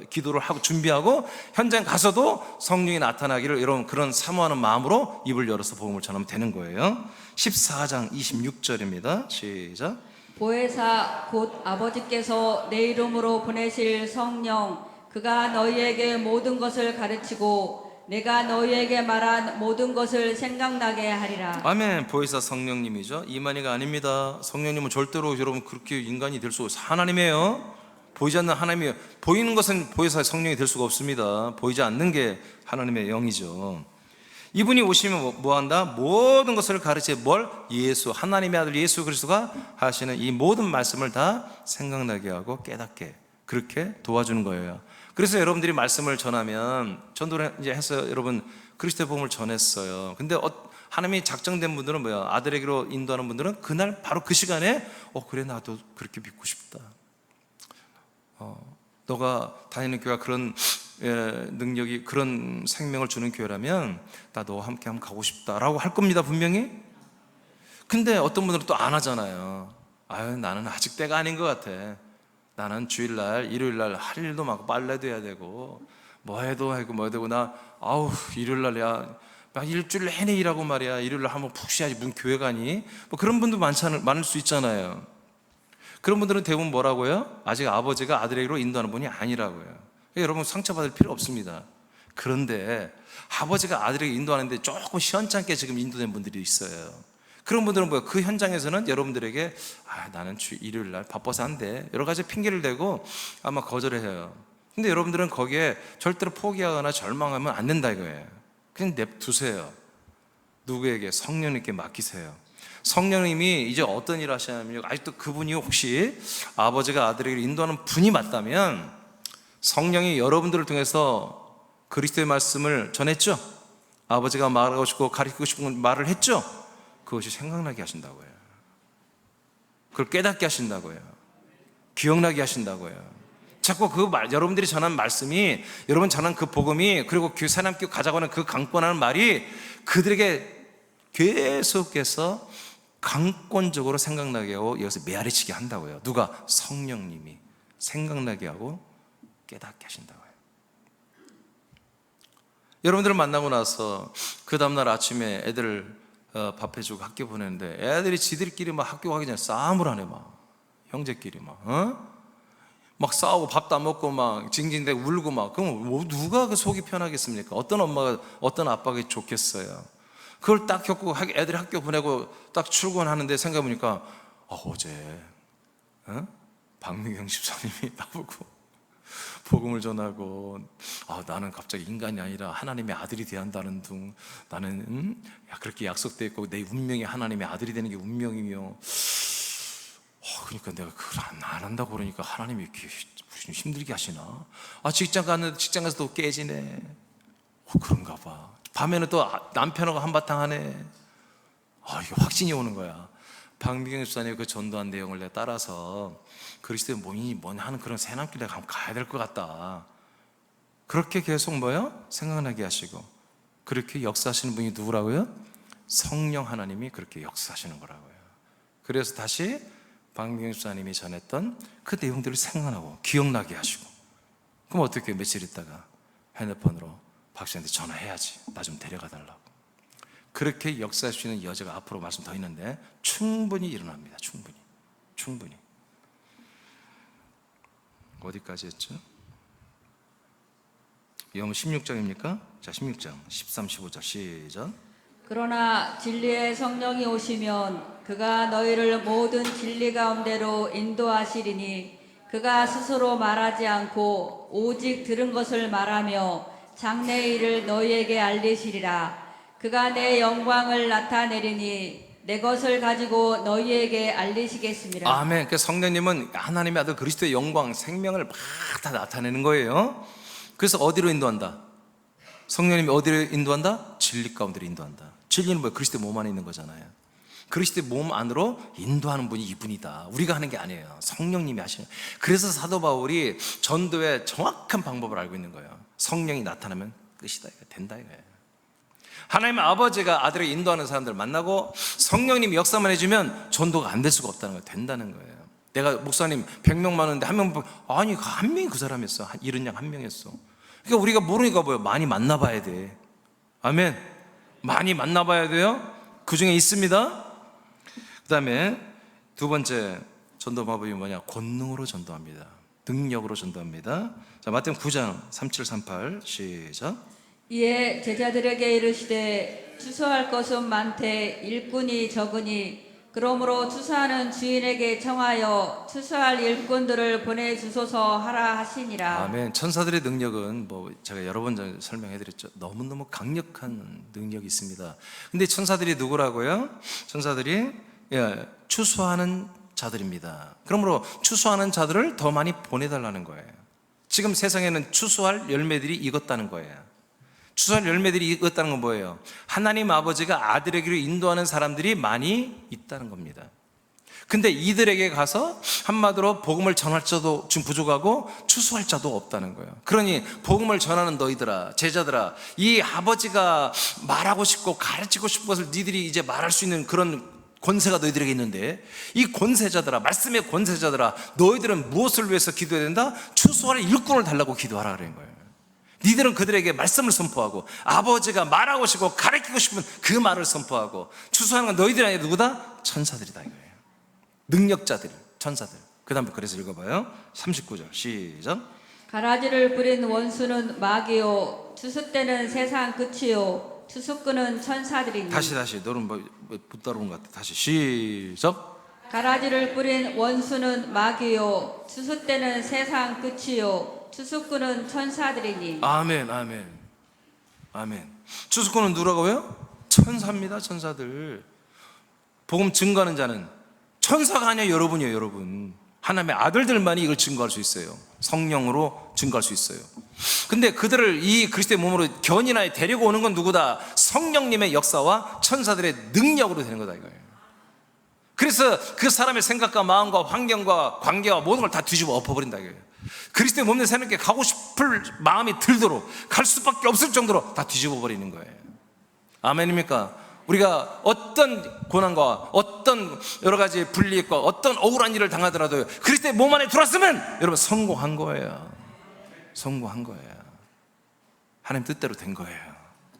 기도를 하고 준비하고 현장 가서도 성령이 나타나기를 여러분 그런 사모하는 마음으로 입을 열어서 복음을 전하면 되는 거예요. 14장 26절입니다. 시작. 보혜사 곧 아버지께서 내 이름으로 보내실 성령 그가 너희에게 모든 것을 가르치고 내가 너희에게 말한 모든 것을 생각나게 하리라. 아멘. 보혜사 성령님이죠. 이만희가 아닙니다. 성령님은 절대로 여러분 그렇게 인간이 될 수 없어요. 하나님이에요. 보이지 않는 하나님이에요. 보이는 것은 보혜사 성령이 될 수가 없습니다. 보이지 않는 게 하나님의 영이죠. 이분이 오시면 뭐한다? 모든 것을 가르쳐 뭘? 예수, 하나님의 아들 예수 그리스도가 하시는 이 모든 말씀을 다 생각나게 하고 깨닫게 그렇게 도와주는 거예요. 그래서 여러분들이 말씀을 전하면 전도를 이제 해서 여러분 그리스도의 복음을 전했어요. 근데 하나님이 작정된 분들은 뭐야? 아들에게로 인도하는 분들은 그날 바로 그 시간에 그래 나도 그렇게 믿고 싶다. 너가 다니는 교회가 그런 능력이 그런 생명을 주는 교회라면 나 너와 함께 한번 가고 싶다라고 할 겁니다, 분명히. 근데 어떤 분들은 또 안 하잖아요. 아유, 나는 아직 때가 아닌 것 같아. 나는 주일날, 일요일날 할 일도 많고 빨래도 해야 되고 뭐 해도 하고 뭐 해도 되고 나 일요일날 야 일주일 내내 일하고 말이야. 일요일날 한번 푹 쉬어야지 무슨 교회 가니? 뭐 그런 분도 많을 수 있잖아요. 그런 분들은 대부분 뭐라고요? 아직 아버지가 아들에게로 인도하는 분이 아니라고요. 그러니까 여러분 상처받을 필요 없습니다. 그런데 아버지가 아들에게 인도하는데 조금 시원찮게 지금 인도된 분들이 있어요. 그런 분들은 뭐예요? 그 현장에서는 여러분들에게 나는 일요일 날 바빠서 안 돼. 여러 가지 핑계를 대고 아마 거절을 해요. 근데 여러분들은 거기에 절대로 포기하거나 절망하면 안 된다 이거예요. 그냥 냅두세요. 누구에게? 성령님께 맡기세요. 성령님이 이제 어떤 일을 하시냐면 아직도 그분이 혹시 아버지가 아들에게 인도하는 분이 맞다면 성령이 여러분들을 통해서 그리스도의 말씀을 전했죠. 아버지가 말하고 싶고 가르치고 싶은 말을 했죠. 그것이 생각나게 하신다고요. 그걸 깨닫게 하신다고요. 기억나게 하신다고요. 자꾸 여러분들이 전한 말씀이, 여러분 전한 그 복음이, 그리고 사람께 가자고 하는 그 강권하는 말이 그들에게 계속해서 강권적으로 생각나게 하고 여기서 메아리치게 한다고요. 누가? 성령님이 생각나게 하고 깨닫게 하신다고요. 여러분들을 만나고 나서 그 다음날 아침에 애들을 밥 해주고 학교 보내는데 애들이 지들끼리 막 학교 가기 전에 싸움을 하네. 막 형제끼리 막 싸우고 밥도 안 먹고 막 징징대고 울고 막. 그럼 누가 그 속이 편하겠습니까? 어떤 엄마가 어떤 아빠가 좋겠어요. 그걸 딱 겪고 애들이 학교 보내고 딱 출근하는데 생각해보니까 어제 박미경 집사님이 나보고 복음을 전하고 나는 갑자기 인간이 아니라 하나님의 아들이 되한다는 둥, 나는 그렇게 약속되어 있고 내 운명이 하나님의 아들이 되는 게 운명이며 그러니까 내가 그걸 안 한다고 그러니까 하나님이 이렇게 무슨 힘들게 하시나? 직장 갔는데 직장에서 또 깨지네. 그런가 봐. 밤에는 또 남편하고 한바탕 하네. 이게 확신이 오는 거야. 박미경 집사님 그 전도한 내용을 내가 따라서 그리스도의 몸이 뭐냐 하는 그런 새남길 내가 한번 가야 될 것 같다. 그렇게 계속 생각나게 하시고 그렇게 역사하시는 분이 누구라고요? 성령 하나님이 그렇게 역사하시는 거라고요. 그래서 다시 박미경 집사님이 전했던 그 내용들을 생각나고 기억나게 하시고, 그럼 어떻게 며칠 있다가 핸드폰으로 박사한테 전화해야지. 나 좀 데려가 달라고. 그렇게 역사할 수 있는 여자가 앞으로 말씀 더 있는데 충분히 일어납니다. 충분히. 어디까지 했죠? 요한 16장입니까? 자, 16장 13, 15절 시작. 그러나 진리의 성령이 오시면 그가 너희를 모든 진리 가운데로 인도하시리니 그가 스스로 말하지 않고 오직 들은 것을 말하며 장래의 일을 너희에게 알리시리라. 그가 내 영광을 나타내리니 내 것을 가지고 너희에게 알리시겠습니다. 아멘. 그러니까 성령님은 하나님의 아들 그리스도의 영광, 생명을 막 다 나타내는 거예요. 그래서 어디로 인도한다? 성령님이 어디로 인도한다? 진리 가운데로 인도한다. 진리는 뭐예요? 그리스도의 몸 안에 있는 거잖아요. 그리스도의 몸 안으로 인도하는 분이 이분이다. 우리가 하는 게 아니에요. 성령님이 하시는. 그래서 사도 바울이 전도의 정확한 방법을 알고 있는 거예요. 성령이 나타나면 끝이다. 된다 이거예요. 하나님 아버지가 아들을 인도하는 사람들 만나고 성령님이 역사만 해주면 전도가 안 될 수가 없다는 거예요. 된다는 거예요. 내가 목사님 100명 많은데 한 명이 그 사람이었어. 잃은 양 한 명이었어. 그러니까 우리가 모르니까 뭐예요? 많이 만나봐야 돼. 아멘. 많이 만나봐야 돼요. 그 중에 있습니다. 그 다음에 두 번째 전도 방법이 뭐냐? 권능으로 전도합니다. 능력으로 전도합니다. 자, 마태복음 9장 37, 38 시작. 이에 제자들에게 이르시되 추수할 것은 많되 일꾼이 적으니 그러므로 추수하는 주인에게 청하여 추수할 일꾼들을 보내주소서 하라 하시니라. 아멘. 천사들의 능력은 제가 여러 번 전에 설명해드렸죠. 너무너무 강력한 능력이 있습니다. 근데 천사들이 누구라고요? 천사들이 추수하는 자들입니다. 그러므로 추수하는 자들을 더 많이 보내달라는 거예요. 지금 세상에는 추수할 열매들이 익었다는 거예요. 추수할 열매들이 익었다는 건 뭐예요? 하나님 아버지가 아들에게로 인도하는 사람들이 많이 있다는 겁니다. 근데 이들에게 가서 한마디로 복음을 전할 자도 지금 부족하고 추수할 자도 없다는 거예요. 그러니 복음을 전하는 너희들아, 제자들아, 이 아버지가 말하고 싶고 가르치고 싶은 것을 너희들이 이제 말할 수 있는 그런 권세가 너희들에게 있는데, 이 권세자들아, 말씀의 권세자들아, 너희들은 무엇을 위해서 기도해야 된다? 추수할 일꾼을 달라고 기도하라 그런 거예요. 니들은 그들에게 말씀을 선포하고 아버지가 말하고 싶고 가르치고 싶은 그 말을 선포하고, 추수하는 건 너희들이 아니라 누구다? 천사들이다 이거예요. 능력자들, 천사들. 그 다음에 그래서 읽어봐요. 39절 시작. 가라지를 뿌린 원수는 마귀요 추수 때는 세상 끝이요 추수꾼은 천사들이니. 다시 너는 못 따라온 것 같아. 다시 시작. 가라지를 뿌린 원수는 마귀요 추수 때는 세상 끝이요 추수꾼은 천사들이니. 아멘. 추수꾼은 누구라고요? 천사입니다. 천사들. 복음 증거하는 자는 천사가 아니야, 여러분이에요. 여러분, 하나님의 아들들만이 이걸 증거할 수 있어요. 성령으로 증거할 수 있어요. 근데 그들을 이 그리스도의 몸으로 견인하여 데리고 오는 건 누구다? 성령님의 역사와 천사들의 능력으로 되는 거다 이거예요. 그래서 그 사람의 생각과 마음과 환경과 관계와 모든 걸 다 뒤집어 엎어버린다 이거예요. 그리스도의 몸에 새롭게 가고 싶을 마음이 들도록, 갈 수밖에 없을 정도로 다 뒤집어 버리는 거예요. 아멘입니까? 우리가 어떤 고난과 어떤 여러 가지 불이익과 어떤 억울한 일을 당하더라도 그리스도의 몸 안에 들어왔으면 여러분 성공한 거예요. 성공한 거예요. 하나님 뜻대로 된 거예요.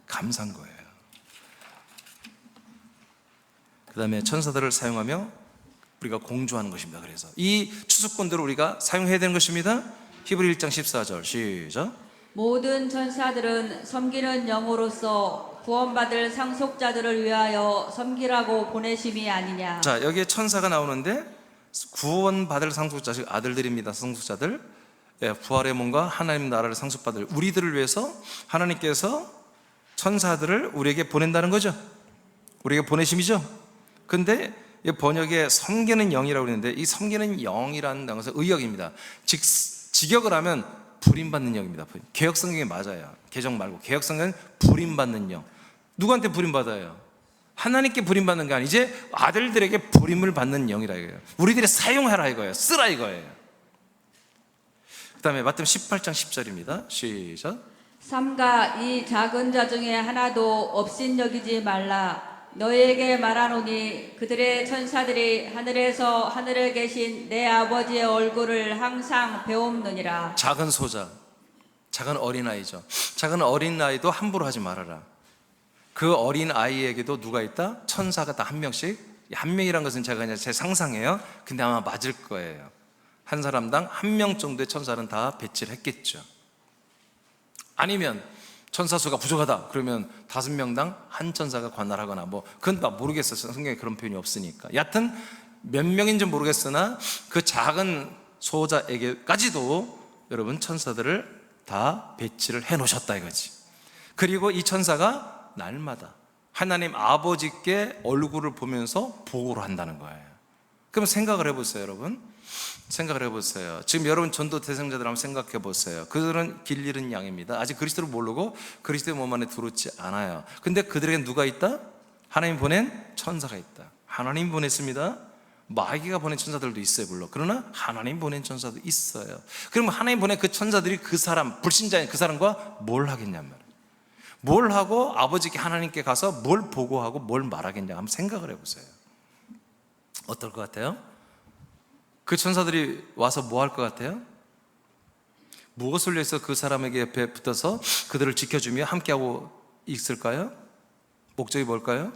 감사한 거예요. 그 다음에 천사들을 사용하며 우리가 공주하는 것입니다. 그래서 이 추수꾼들을 우리가 사용해야 되는 것입니다. 히브리 1장 14절 시작. 모든 천사들은 섬기는 영으로서 구원받을 상속자들을 위하여 섬기라고 보내심이 아니냐. 자, 여기에 천사가 나오는데 구원받을 상속자, 즉 아들들입니다. 상속자들, 부활의 몸과 하나님 나라를 상속받을 우리들을 위해서 하나님께서 천사들을 우리에게 보낸다는 거죠. 우리에게 보내심이죠. 근데 이 번역에 섬기는 영이라고 그러는데, 이 섬기는 영이라는 것은 의역입니다. 즉 직역을 하면 부림받는 영입니다. 개역성경에 맞아요. 개정 말고 개역성경은 부림받는 영. 누구한테 부림받아요? 하나님께 부림받는 게 아니고 이제 아들들에게 부림을 받는 영이라 이거예요. 우리들이 사용하라 이거예요. 쓰라 이거예요. 그 다음에 마태복음 18장 10절입니다 시작. 삼가 이 작은 자 중에 하나도 업신여기지 말라. 너희에게 말하노니 그들의 천사들이 하늘에서 하늘에 계신 내 아버지의 얼굴을 항상 배움느니라. 작은 소자, 작은 어린아이죠. 작은 어린아이도 함부로 하지 말아라. 그 어린아이에게도 누가 있다? 천사가 다 한 명씩. 한 명이란 것은 제가 그냥 제 상상이에요. 근데 아마 맞을 거예요. 한 사람당 한 명 정도의 천사는 다 배치를 했겠죠. 아니면 천사 수가 부족하다 그러면 5명당 한 천사가 관할하거나 그건 나 모르겠어요. 성경에 그런 표현이 없으니까. 여하튼 몇 명인지 모르겠으나 그 작은 소자에게까지도 여러분 천사들을 다 배치를 해 놓으셨다 이거지. 그리고 이 천사가 날마다 하나님 아버지께 얼굴을 보면서 보고를 한다는 거예요. 그럼 생각을 해보세요. 여러분 생각을 해보세요. 지금 여러분 전도 대상자들 한번 생각해 보세요. 그들은 길 잃은 양입니다. 아직 그리스도를 모르고 그리스도의 몸 안에 들어오지 않아요. 근데 그들에겐 누가 있다? 하나님 보낸 천사가 있다. 하나님 보냈습니다. 마귀가 보낸 천사들도 있어요 물론. 그러나 하나님 보낸 천사도 있어요. 그럼 하나님 보낸 그 천사들이 그 사람, 불신자인 그 사람과 뭘 하겠냔 말이에요. 뭘 하고 아버지께 하나님께 가서 뭘 보고하고 뭘 말하겠냐 한번 생각을 해보세요. 어떨 것 같아요? 그 천사들이 와서 뭐 할 것 같아요? 무엇을 위해서 그 사람에게 옆에 붙어서 그들을 지켜주며 함께하고 있을까요? 목적이 뭘까요?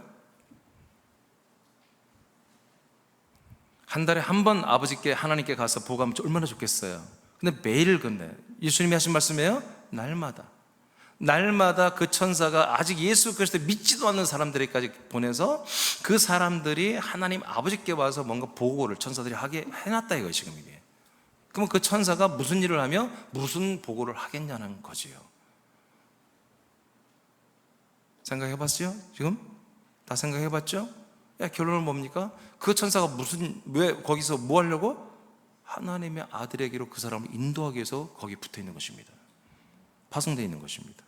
한 달에 한 번 아버지께 하나님께 가서 보고하면 얼마나 좋겠어요. 근데 매일 근데 예수님이 하신 말씀이에요. 날마다 그 천사가 아직 예수 그리스도를 믿지도 않는 사람들에게까지 보내서 그 사람들이 하나님 아버지께 와서 뭔가 보고를 천사들이 하게 해놨다 이거예요 지금 이게. 그러면 그 천사가 무슨 일을 하며 무슨 보고를 하겠냐는 거지요. 생각해봤죠? 지금? 다 생각해봤죠? 결론은 뭡니까? 그 천사가 왜 거기서 뭐 하려고? 하나님의 아들에게로 그 사람을 인도하기 위해서 거기 붙어 있는 것입니다. 파송되어 있는 것입니다.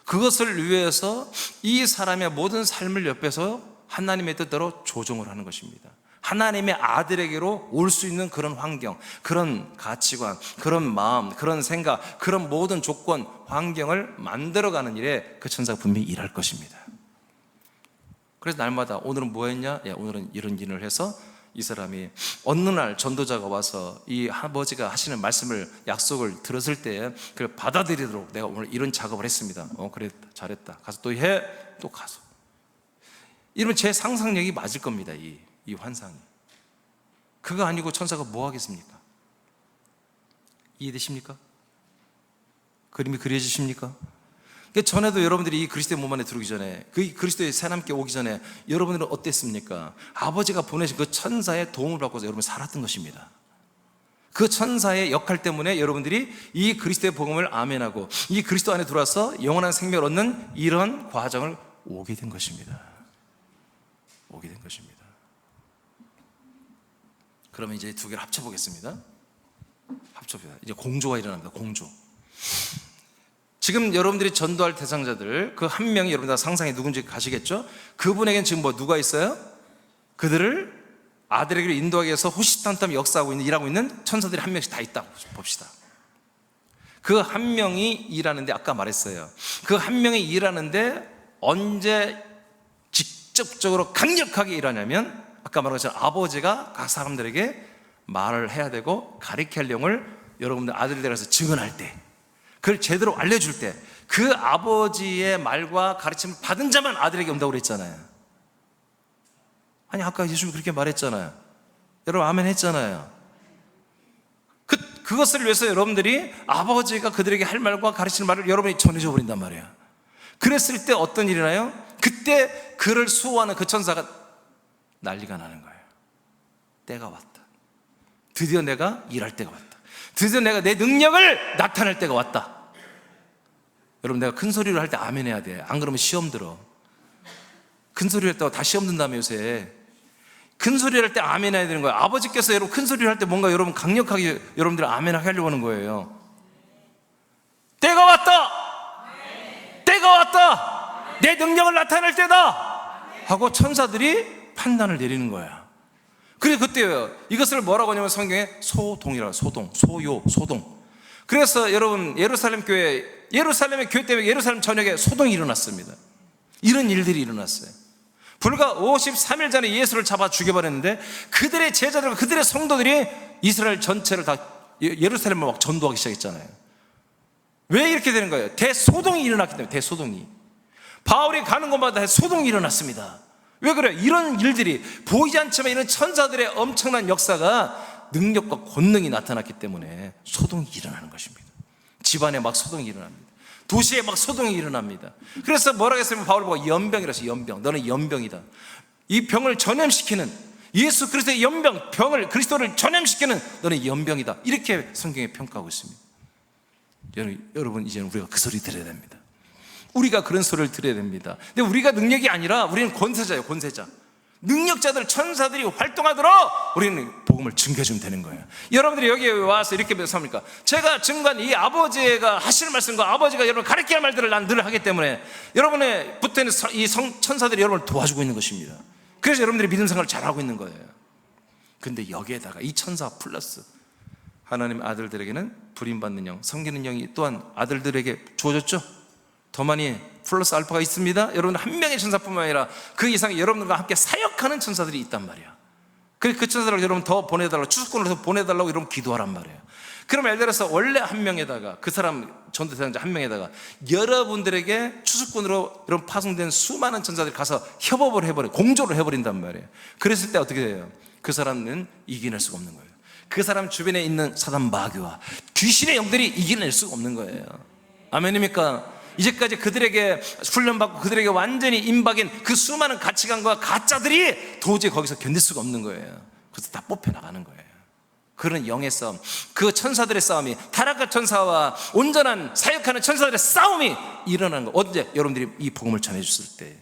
그것을 위해서 이 사람의 모든 삶을 옆에서 하나님의 뜻대로 조정을 하는 것입니다. 하나님의 아들에게로 올 수 있는 그런 환경, 그런 가치관, 그런 마음, 그런 생각, 그런 모든 조건, 환경을 만들어가는 일에 그 천사가 분명히 일할 것입니다. 그래서 날마다 오늘은 뭐 했냐? 오늘은 이런 일을 해서 이 사람이 어느 날 전도자가 와서 이 아버지가 하시는 말씀을, 약속을 들었을 때 그걸 받아들이도록 내가 오늘 이런 작업을 했습니다. 그래, 잘했다. 가서 또 해, 또 가서. 이러면 제 상상력이 맞을 겁니다. 이 환상이. 그거 아니고 천사가 뭐 하겠습니까? 이해되십니까? 그림이 그려지십니까? 전에도 여러분들이 이 그리스도의 몸 안에 들어오기 전에, 그 그리스도의 새함께 오기 전에 여러분들은 어땠습니까? 아버지가 보내신 그 천사의 도움을 받고서 여러분 살았던 것입니다. 그 천사의 역할 때문에 여러분들이 이 그리스도의 복음을 아멘하고 이 그리스도 안에 들어와서 영원한 생명을 얻는 이런 과정을 오게 된 것입니다. 오게 된 것입니다. 그러면 이제 두 개를 합쳐보겠습니다. 합쳐봅니다. 이제 공조가 일어납니다. 공조. 지금 여러분들이 전도할 대상자들, 그 한 명이 여러분 다 상상이 누군지 가시겠죠? 그분에게는 지금 누가 있어요? 그들을 아들에게로 인도하기 위해서 호시탐탐 역사하고 있는, 일하고 있는 천사들이 한 명씩 다 있다고 봅시다. 그 한 명이 일하는데, 아까 말했어요. 그 한 명이 일하는데 언제 직접적으로 강력하게 일하냐면, 아까 말한 것처럼 아버지가 각 사람들에게 말을 해야 되고 가르칠 내용을 여러분들 아들들에서 증언할 때, 그걸 제대로 알려줄 때, 그 아버지의 말과 가르침을 받은 자만 아들에게 온다고 그랬잖아요. 아니, 아까 예수님이 그렇게 말했잖아요. 여러분 아멘 했잖아요. 그것을 위해서 여러분들이 아버지가 그들에게 할 말과 가르치는 말을 여러분이 전해줘 버린단 말이에요. 그랬을 때 어떤 일이 나요? 그때 그를 수호하는 그 천사가 난리가 나는 거예요. 때가 왔다. 드디어 내가 일할 때가 왔다. 드디어 내가 내 능력을 나타낼 때가 왔다. 여러분, 내가 큰 소리로 할 때 아멘 해야 돼. 안 그러면 시험 들어. 큰 소리를 했다고 다 시험 든다며 요새. 큰 소리를 할 때 아멘 해야 되는 거예요. 아버지께서 여러분 큰 소리를 할 때 뭔가 여러분 강력하게 여러분들 아멘 하려고 하는 거예요. 때가 왔다. 때가 왔다. 내 능력을 나타낼 때다 하고 천사들이 판단을 내리는 거야. 그래서 그때요, 이것을 뭐라고 하냐면 성경에 소동이라고, 소동, 소요, 소동. 그래서 여러분 예루살렘의 교회 때문에 예루살렘 전역에 소동이 일어났습니다. 이런 일들이 일어났어요. 불과 53일 전에 예수를 잡아 죽여버렸는데 그들의 제자들과 그들의 성도들이 이스라엘 전체를 다 예루살렘을 막 전도하기 시작했잖아요. 왜 이렇게 되는 거예요? 대소동이 일어났기 때문에. 대소동이, 바울이 가는 곳마다 소동이 일어났습니다. 왜 그래요? 이런 일들이 보이지 않지만 이런 천사들의 엄청난 역사가, 능력과 권능이 나타났기 때문에 소동이 일어나는 것입니다. 집안에 막 소동이 일어납니다. 도시에 막 소동이 일어납니다. 그래서 뭐라고 했으면 바울을 보고 연병이라고 했어요. 연병. 너는 연병이다. 이 병을 전염시키는, 예수 그리스도의 연병, 병을, 그리스도를 전염시키는 너는 연병이다. 이렇게 성경에 평가하고 있습니다. 여러분 이제는 우리가 그 소리 들어야 됩니다. 우리가 그런 소리를 들어야 됩니다. 근데 우리가 능력이 아니라 우리는 권세자예요. 권세자. 능력자들, 천사들이 활동하도록 우리는 복음을 증거해주면 되는 거예요. 여러분들이 여기에 와서 이렇게 삽니까? 제가 증거한 이 아버지가 하시는 말씀과 아버지가 여러분 가르치는 말들을 난 늘 하기 때문에 여러분의 붙어있는 이 천사들이 여러분을 도와주고 있는 것입니다. 그래서 여러분들이 믿음 생활을 잘하고 있는 거예요. 근데 여기에다가 이 천사 플러스 하나님 아들들에게는 부림받는 영, 섬기는 영이 또한 아들들에게 주어졌죠. 더 많이 플러스 알파가 있습니다. 여러분 한 명의 천사뿐만 아니라 그 이상의 여러분들과 함께 사역하는 천사들이 있단 말이야. 그래서 그 천사들을 여러분 더 보내달라고, 추수꾼을 더 보내달라고 여러분 기도하란 말이에요. 그럼 예를 들어서 원래 한 명에다가, 그 사람 전도 대상자 한 명에다가 여러분들에게 추수꾼으로 여러분 파송된 수많은 천사들이 가서 협업을 해버려, 공조를 해버린단 말이에요. 그랬을 때 어떻게 돼요? 그 사람은 이겨낼 수가 없는 거예요. 그 사람 주변에 있는 사단 마귀와 귀신의 영들이 이겨낼 수가 없는 거예요. 아멘입니까? 이제까지 그들에게 훈련받고 그들에게 완전히 임박인 그 수많은 가치관과 가짜들이 도저히 거기서 견딜 수가 없는 거예요. 그래서 다 뽑혀나가는 거예요. 그런 영의 싸움, 그 천사들의 싸움이, 타락한 천사와 온전한 사역하는 천사들의 싸움이 일어나는 거. 언제? 여러분들이 이 복음을 전해줬을 때.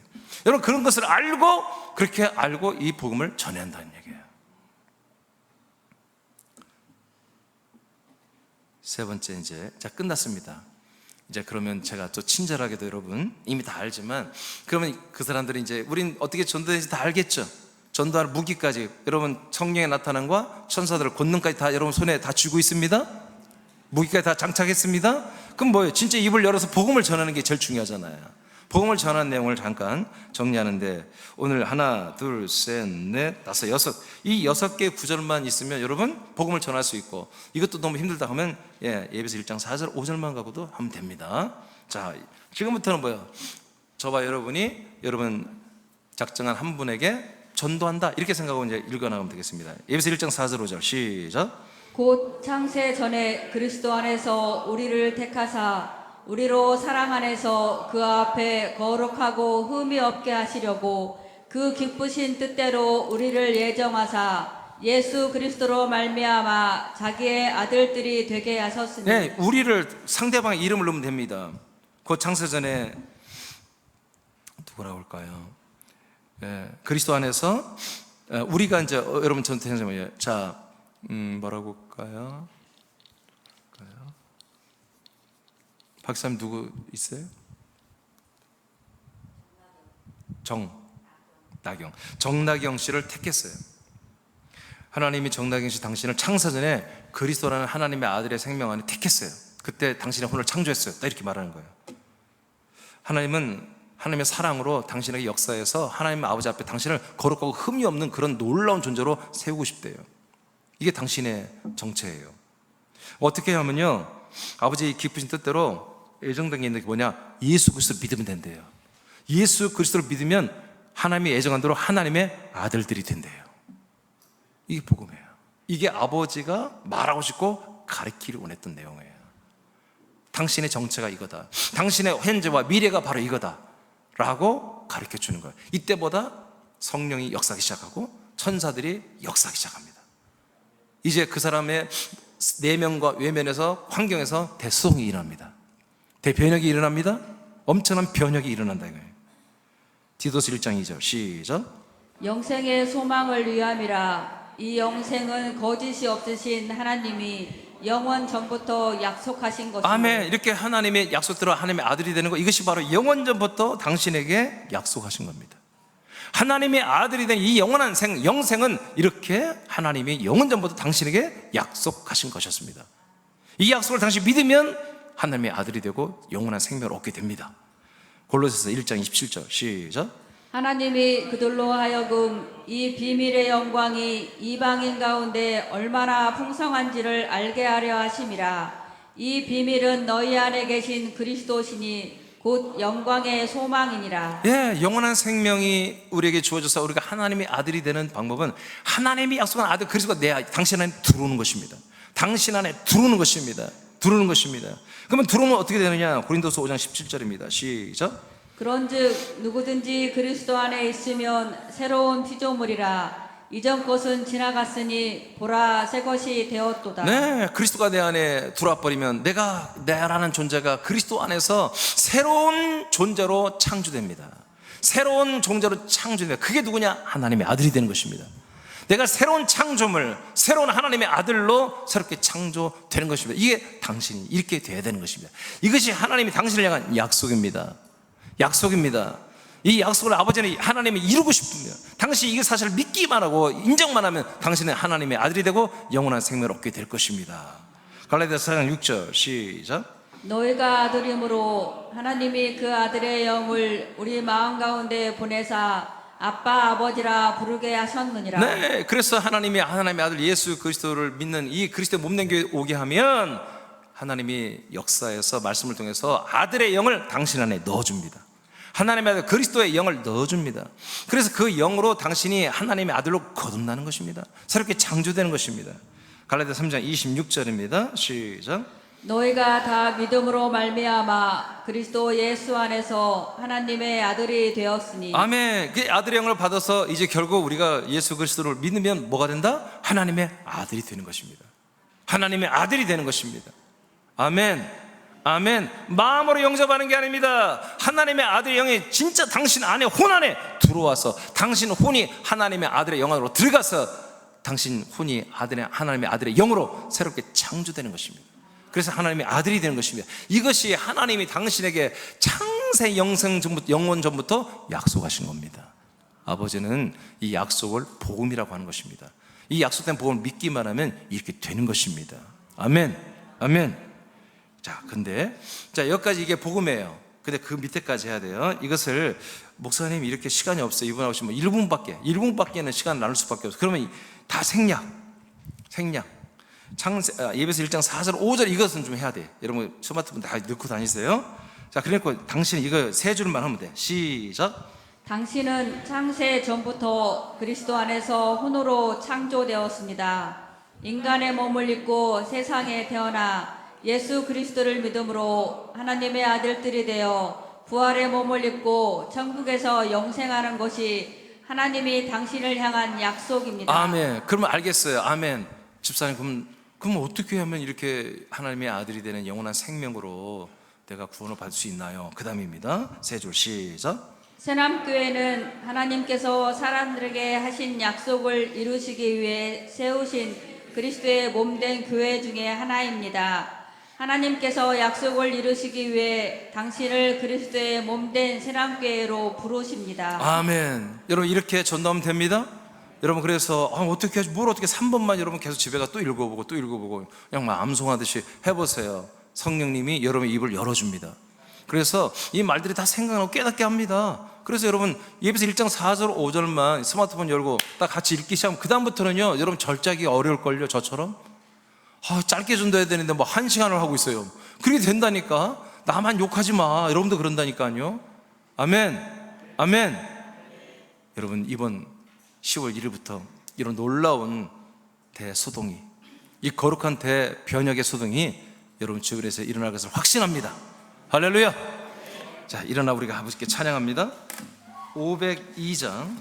여러분 그런 것을 알고 그렇게 알고 이 복음을 전해야 한다는 얘기예요. 세 번째 자 끝났습니다. 이제 그러면 제가 또 친절하게도 여러분 이미 다 알지만 그러면 그 사람들이 이제 우린 어떻게 전도되는지 다 알겠죠. 전도할 무기까지 여러분 성령의 나타남과 천사들의 권능까지 다 여러분 손에 다 쥐고 있습니다. 무기까지 다 장착했습니다. 그럼 뭐예요? 진짜 입을 열어서 복음을 전하는 게 제일 중요하잖아요. 복음을 전하는 내용을 잠깐 정리하는데 오늘 하나, 둘, 셋, 넷, 다섯, 여섯 이 6개의 구절만 있으면 여러분 복음을 전할 수 있고 이것도 너무 힘들다 하면 예배서 1장 4절, 5절만 가고도 하면 됩니다. 자, 지금부터는 뭐예요? 저와 여러분이 여러분 작정한 한 분에게 전도한다 이렇게 생각하고 이제 읽어나가면 되겠습니다. 예배서 1장 4절, 5절 시작. 곧 창세 전에 그리스도 안에서 우리를 택하사 우리로 사랑 안에서 그 앞에 거룩하고 흠이 없게 하시려고 그 기쁘신 뜻대로 우리를 예정하사 예수 그리스도로 말미암아 자기의 아들들이 되게 하셨으니. 네, 우리를 상대방의 이름을 넣으면 됩니다. 곧 창세전에 누구라고 할까요? 그리스도 안에서 우리가 이제 여러분 전투행사 뭐예요? 자, 뭐라고 할까요? 박사님 누구 있어요? 정나경 씨를 택했어요. 하나님이 정나경 씨 당신을 창세전에 그리스도라는 하나님의 아들의 생명 안에 택했어요. 그때 당신의 혼을 창조했어요. 딱 이렇게 말하는 거예요. 하나님은 하나님의 사랑으로 당신에게 역사해서 하나님 아버지 앞에 당신을 거룩하고 흠이 없는 그런 놀라운 존재로 세우고 싶대요. 이게 당신의 정체예요. 어떻게 하면요, 아버지의 기쁘신 뜻대로 예정된 게 있는 게 뭐냐? 예수 그리스도를 믿으면 된대요. 예수 그리스도를 믿으면 하나님이 예정한 대로 하나님의 아들들이 된대요. 이게 복음이에요. 이게 아버지가 말하고 싶고 가르치기를 원했던 내용이에요. 당신의 정체가 이거다, 당신의 현재와 미래가 바로 이거다 라고 가르쳐 주는 거예요. 이때보다 성령이 역사하기 시작하고 천사들이 역사하기 시작합니다. 이제 그 사람의 내면과 외면에서 환경에서 대수동이 일어납니다. 대변혁이 일어납니다. 엄청난 변혁이 일어난다 이거예요. 디도스 1장 2절 시작. 영생의 소망을 위함이라. 이 영생은 거짓이 없으신 하나님이 영원 전부터 약속하신 것입니다. 아멘. 이렇게 하나님의 약속대로 하나님의 아들이 되는 거, 이것이 바로 영원 전부터 당신에게 약속하신 겁니다. 하나님의 아들이 된 이 영원한 영생은 이렇게 하나님이 영원 전부터 당신에게 약속하신 것이었습니다. 이 약속을 당신 믿으면 하나님의 아들이 되고 영원한 생명을 얻게 됩니다. 골로새서 1장 27절 시작. 하나님이 그들로 하여금 이 비밀의 영광이 이방인 가운데 얼마나 풍성한지를 알게 하려 하심이라. 이 비밀은 너희 안에 계신 그리스도시니 곧 영광의 소망이니라. 영원한 생명이 우리에게 주어져서 우리가 하나님의 아들이 되는 방법은 하나님이 약속한 아들 그리스도가 당신 안에 들어오는 것입니다. 당신 안에 들어오는 것입니다. 그러면 들어오면 어떻게 되느냐? 고린도서 5장 17절입니다. 시작. 그런즉 누구든지 그리스도 안에 있으면 새로운 피조물이라. 이전 것은 지나갔으니 보라 새 것이 되었도다. 네, 그리스도가 내 안에 들어와 버리면 내라는 존재가 그리스도 안에서 새로운 존재로 창조됩니다. 새로운 존재로 창조됩니다. 그게 누구냐? 하나님의 아들이 되는 것입니다. 내가 새로운 창조물, 새로운 하나님의 아들로 새롭게 창조되는 것입니다. 이게 당신이 이렇게 돼야 되는 것입니다. 이것이 하나님이 당신을 향한 약속입니다. 이 약속을 아버지는 하나님이 이루고 싶습니다. 당신이 이게 사실을 믿기만 하고 인정만 하면 당신은 하나님의 아들이 되고 영원한 생명을 얻게 될 것입니다. 갈라디아서 4장 6절 시작. 너희가 아들이므로 하나님이 그 아들의 영을 우리 마음 가운데 보내사 아빠 아버지라 부르게 하셨느니라. 네, 그래서 하나님이 하나님의 아들 예수 그리스도를 믿는 이 그리스도의 몸된 교회 오게 하면 하나님이 역사에서 말씀을 통해서 아들의 영을 당신 안에 넣어줍니다. 하나님의 아들 그리스도의 영을 넣어줍니다. 그래서 그 영으로 당신이 하나님의 아들로 거듭나는 것입니다. 새롭게 창조되는 것입니다. 갈라디아서 3장 26절입니다. 시작. 너희가 다 믿음으로 말미암아 그리스도 예수 안에서 하나님의 아들이 되었으니. 아멘. 그 아들의 영을 받아서 이제 결국 우리가 예수 그리스도를 믿으면 뭐가 된다? 하나님의 아들이 되는 것입니다. 하나님의 아들이 되는 것입니다. 아멘. 아멘. 마음으로 영접하는 게 아닙니다. 하나님의 아들의 영이 진짜 당신 안에, 혼 안에 들어와서 당신 혼이 하나님의 아들의 영 안으로 들어가서 당신 혼이 하나님의 아들의 영으로 새롭게 창조되는 것입니다. 그래서 하나님의 아들이 되는 것입니다. 이것이 하나님이 당신에게 창세 영원 전부터 약속하신 겁니다. 아버지는 이 약속을 복음이라고 하는 것입니다. 이 약속된 복음을 믿기만 하면 이렇게 되는 것입니다. 아멘. 아멘. 근데 여기까지 이게 복음이에요. 근데 그 밑에까지 해야 돼요. 이것을 목사님이 이렇게 시간이 없어요. 이번 오시면 1분밖에는 시간을 나눌 수밖에 없어요. 그러면 다 생략. 예배서 1장 4절 5절 이것은 좀 해야 돼. 여러분 스마트폰 다 넣고 다니세요. 그러니까 당신이 이거 세 줄만 하면 돼. 시작. 당신은 창세 전부터 그리스도 안에서 혼으로 창조되었습니다. 인간의 몸을 입고 세상에 태어나 예수 그리스도를 믿음으로 하나님의 아들들이 되어 부활의 몸을 입고 천국에서 영생하는 것이 하나님이 당신을 향한 약속입니다. 아멘. 그러면 알겠어요. 아멘. 집사님, 그럼 어떻게 하면 이렇게 하나님의 아들이 되는 영원한 생명으로 내가 구원을 받을 수 있나요? 그 다음입니다. 세 줄 시작. 새남교회는 하나님께서 사람들에게 하신 약속을 이루시기 위해 세우신 그리스도의 몸된 교회 중에 하나입니다. 하나님께서 약속을 이루시기 위해 당신을 그리스도의 몸된 새남교회로 부르십니다. 아멘. 여러분 이렇게 전도하면 됩니다. 여러분 그래서 어떻게 하지? 뭘 어떻게 3번만 여러분 계속 집에 가 또 읽어보고 그냥 막 암송하듯이 해보세요. 성령님이 여러분의 입을 열어줍니다. 그래서 이 말들이 다 생각나고 깨닫게 합니다. 그래서 여러분 예배서 1장 4절 5절만 스마트폰 열고 딱 같이 읽기 시작하면 그 다음부터는요 여러분 절짜기 어려울걸요. 저처럼 짧게 전도해야 되는데 1시간을 하고 있어요. 그렇게 된다니까. 나만 욕하지 마. 여러분도 그런다니까요. 아멘. 아멘. 여러분 이번 10월 1일부터 이런 놀라운 대소동이, 이 거룩한 대변혁의 소동이 여러분 주변에서 일어날 것을 확신합니다. 할렐루야. 일어나 우리가 아버지께 찬양합니다. 502장